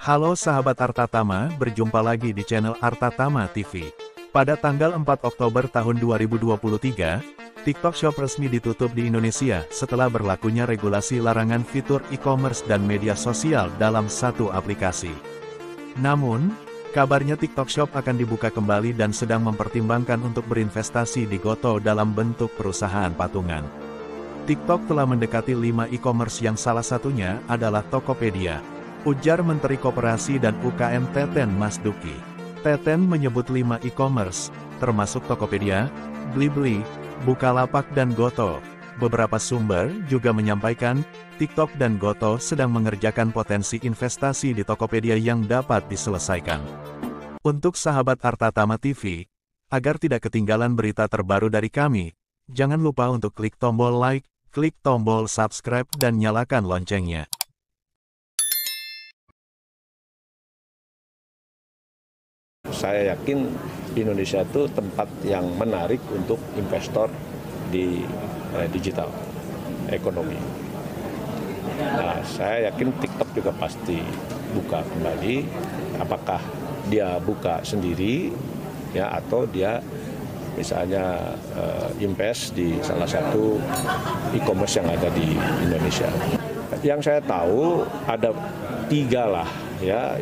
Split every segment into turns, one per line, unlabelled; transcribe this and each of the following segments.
Halo sahabat Artatama, berjumpa lagi di channel Artatama TV. Pada tanggal 4 Oktober tahun 2023, TikTok Shop resmi ditutup di Indonesia setelah berlakunya regulasi larangan fitur e-commerce dan media sosial dalam satu aplikasi. Namun, kabarnya TikTok Shop akan dibuka kembali dan sedang mempertimbangkan untuk berinvestasi di Goto dalam bentuk perusahaan patungan. TikTok telah mendekati 5 e-commerce yang salah satunya adalah Tokopedia, ujar Menteri Koperasi dan UKM Teten Mas Duki. Teten menyebut 5 e-commerce, termasuk Tokopedia, Blibli, Bukalapak dan Goto. Beberapa sumber juga menyampaikan, TikTok dan Goto sedang mengerjakan potensi investasi di Tokopedia yang dapat diselesaikan. Untuk sahabat Artatama TV, agar tidak ketinggalan berita terbaru dari kami, jangan lupa untuk klik tombol like, klik tombol subscribe dan nyalakan loncengnya.
Saya yakin Indonesia itu tempat yang menarik untuk investor di digital ekonomi. Nah, saya yakin TikTok juga pasti buka kembali. Apakah dia buka sendiri, ya, atau dia misalnya invest di salah satu e-commerce yang ada di Indonesia. Yang saya tahu ada 3 lah, ya.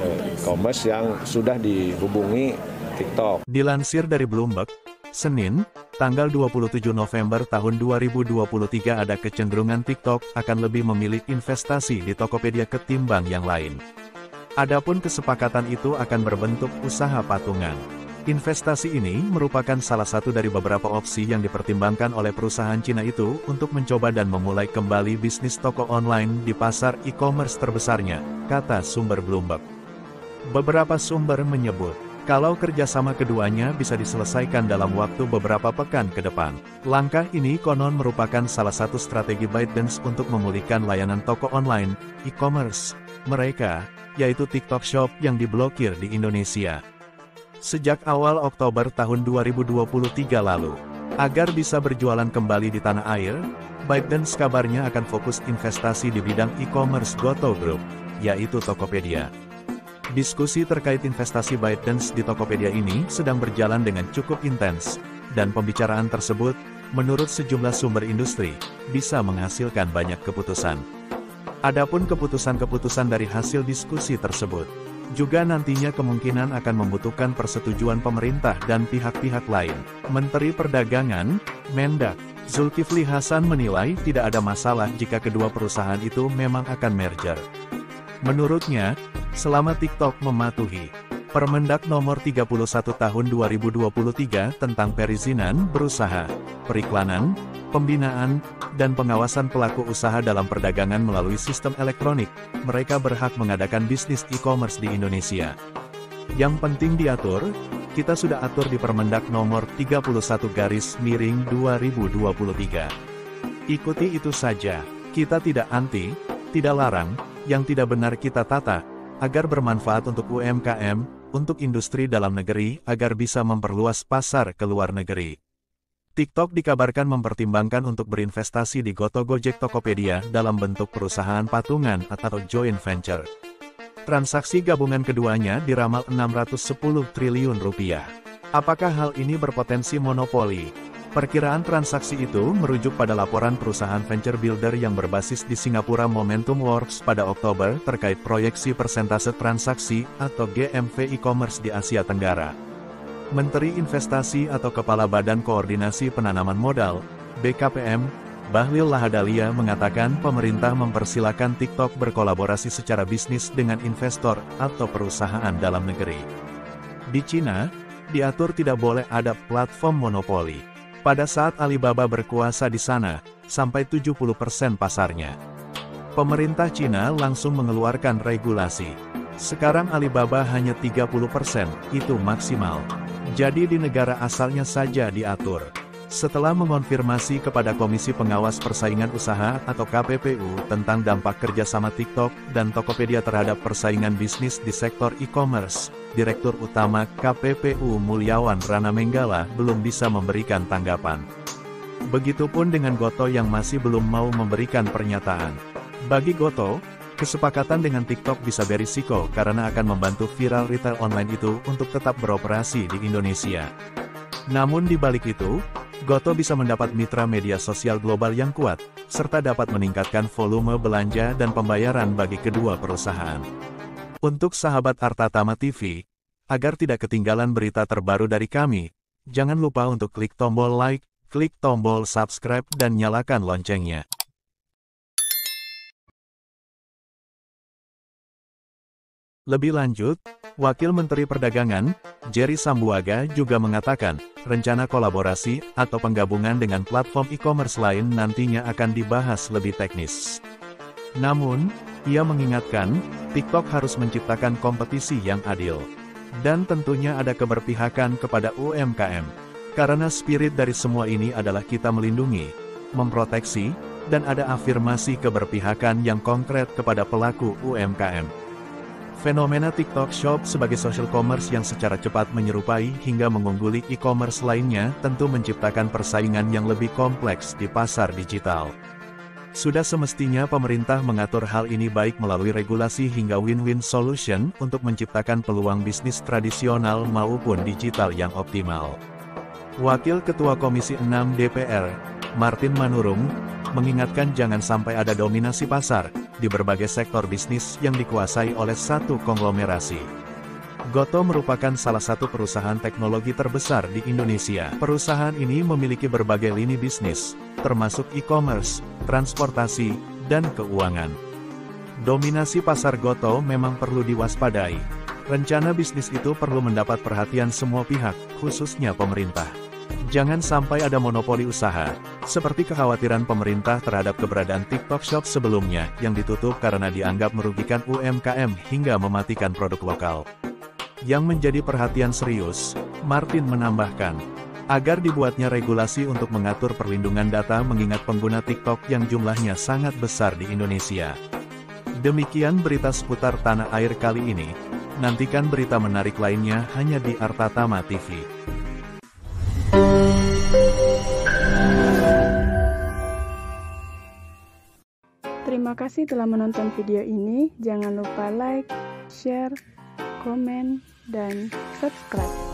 E-commerce yang sudah dihubungi TikTok.
Dilansir dari Bloomberg, Senin, tanggal 27 November tahun 2023 ada kecenderungan TikTok akan lebih memilih investasi di Tokopedia ketimbang yang lain. Adapun kesepakatan itu akan berbentuk usaha patungan. Investasi ini merupakan salah satu dari beberapa opsi yang dipertimbangkan oleh perusahaan Cina itu untuk mencoba dan memulai kembali bisnis toko online di pasar e-commerce terbesarnya, kata sumber Bloomberg. Beberapa sumber menyebut, kalau kerjasama keduanya bisa diselesaikan dalam waktu beberapa pekan ke depan. Langkah ini konon merupakan salah satu strategi ByteDance untuk memulihkan layanan toko online, e-commerce, mereka, yaitu TikTok Shop yang diblokir di Indonesia sejak awal Oktober tahun 2023 lalu. Agar bisa berjualan kembali di tanah air, ByteDance kabarnya akan fokus investasi di bidang e-commerce Goto Group, yaitu Tokopedia. Diskusi terkait investasi ByteDance di Tokopedia ini sedang berjalan dengan cukup intens, dan pembicaraan tersebut, menurut sejumlah sumber industri, bisa menghasilkan banyak keputusan. Adapun keputusan-keputusan dari hasil diskusi tersebut, juga nantinya kemungkinan akan membutuhkan persetujuan pemerintah dan pihak-pihak lain. Menteri Perdagangan, Mendak, Zulkifli Hasan menilai tidak ada masalah jika kedua perusahaan itu memang akan merger. Menurutnya, selama TikTok mematuhi Permendak Nomor 31 Tahun 2023 tentang perizinan berusaha, periklanan, pembinaan, dan pengawasan pelaku usaha dalam perdagangan melalui sistem elektronik, mereka berhak mengadakan bisnis e-commerce di Indonesia. Yang penting diatur, kita sudah atur di Permendak Nomor 31/2023. Ikuti itu saja, kita tidak anti, tidak larang, yang tidak benar kita tata, agar bermanfaat untuk UMKM, untuk industri dalam negeri, agar bisa memperluas pasar ke luar negeri. TikTok dikabarkan mempertimbangkan untuk berinvestasi di Goto Gojek Tokopedia dalam bentuk perusahaan patungan atau joint venture. Transaksi gabungan keduanya diramal 610 triliun rupiah. Apakah hal ini berpotensi monopoli? Perkiraan transaksi itu merujuk pada laporan perusahaan venture builder yang berbasis di Singapura Momentum Works pada Oktober terkait proyeksi persentase transaksi atau GMV e-commerce di Asia Tenggara. Menteri Investasi atau Kepala Badan Koordinasi Penanaman Modal, BKPM, Bahlil Lahadalia mengatakan pemerintah mempersilakan TikTok berkolaborasi secara bisnis dengan investor atau perusahaan dalam negeri. Di Cina, diatur tidak boleh ada platform monopoli. Pada saat Alibaba berkuasa di sana, sampai 70% pasarnya. Pemerintah Cina langsung mengeluarkan regulasi. Sekarang Alibaba hanya 30%, itu maksimal. Jadi di negara asalnya saja diatur. Setelah mengonfirmasi kepada Komisi Pengawas Persaingan Usaha atau KPPU tentang dampak kerjasama TikTok dan Tokopedia terhadap persaingan bisnis di sektor e-commerce, Direktur Utama KPPU Mulyawan Rana Menggala belum bisa memberikan tanggapan. Begitupun dengan Gotoh yang masih belum mau memberikan pernyataan. Bagi Gotoh, kesepakatan dengan TikTok bisa berisiko karena akan membantu viral retail online itu untuk tetap beroperasi di Indonesia. Namun di balik itu, Gotoh bisa mendapat mitra media sosial global yang kuat, serta dapat meningkatkan volume belanja dan pembayaran bagi kedua perusahaan. Untuk sahabat Arta Tama TV, agar tidak ketinggalan berita terbaru dari kami, jangan lupa untuk klik tombol like, klik tombol subscribe dan nyalakan loncengnya. Lebih lanjut, Wakil Menteri Perdagangan, Jerry Sambuaga juga mengatakan, rencana kolaborasi atau penggabungan dengan platform e-commerce lain nantinya akan dibahas lebih teknis. Namun, ia mengingatkan, TikTok harus menciptakan kompetisi yang adil. Dan tentunya ada keberpihakan kepada UMKM. Karena spirit dari semua ini adalah kita melindungi, memproteksi, dan ada afirmasi keberpihakan yang konkret kepada pelaku UMKM. Fenomena TikTok Shop sebagai social commerce yang secara cepat menyerupai hingga mengungguli e-commerce lainnya tentu menciptakan persaingan yang lebih kompleks di pasar digital. Sudah semestinya pemerintah mengatur hal ini baik melalui regulasi hingga win-win solution untuk menciptakan peluang bisnis tradisional maupun digital yang optimal. Wakil Ketua Komisi 6 DPR, Martin Manurung, mengingatkan jangan sampai ada dominasi pasar di berbagai sektor bisnis yang dikuasai oleh satu konglomerasi. Gotoh merupakan salah satu perusahaan teknologi terbesar di Indonesia. Perusahaan ini memiliki berbagai lini bisnis, termasuk e-commerce, transportasi, dan keuangan. Dominasi pasar Gotoh memang perlu diwaspadai. Rencana bisnis itu perlu mendapat perhatian semua pihak, khususnya pemerintah. Jangan sampai ada monopoli usaha, seperti kekhawatiran pemerintah terhadap keberadaan TikTok Shop sebelumnya yang ditutup karena dianggap merugikan UMKM hingga mematikan produk lokal. Yang menjadi perhatian serius, Martin menambahkan, agar dibuatnya regulasi untuk mengatur perlindungan data mengingat pengguna TikTok yang jumlahnya sangat besar di Indonesia. Demikian berita seputar tanah air kali ini. Nantikan berita menarik lainnya hanya di Arta Tama TV.
Terima kasih telah menonton video ini. Jangan lupa like, share, komen, dan subscribe.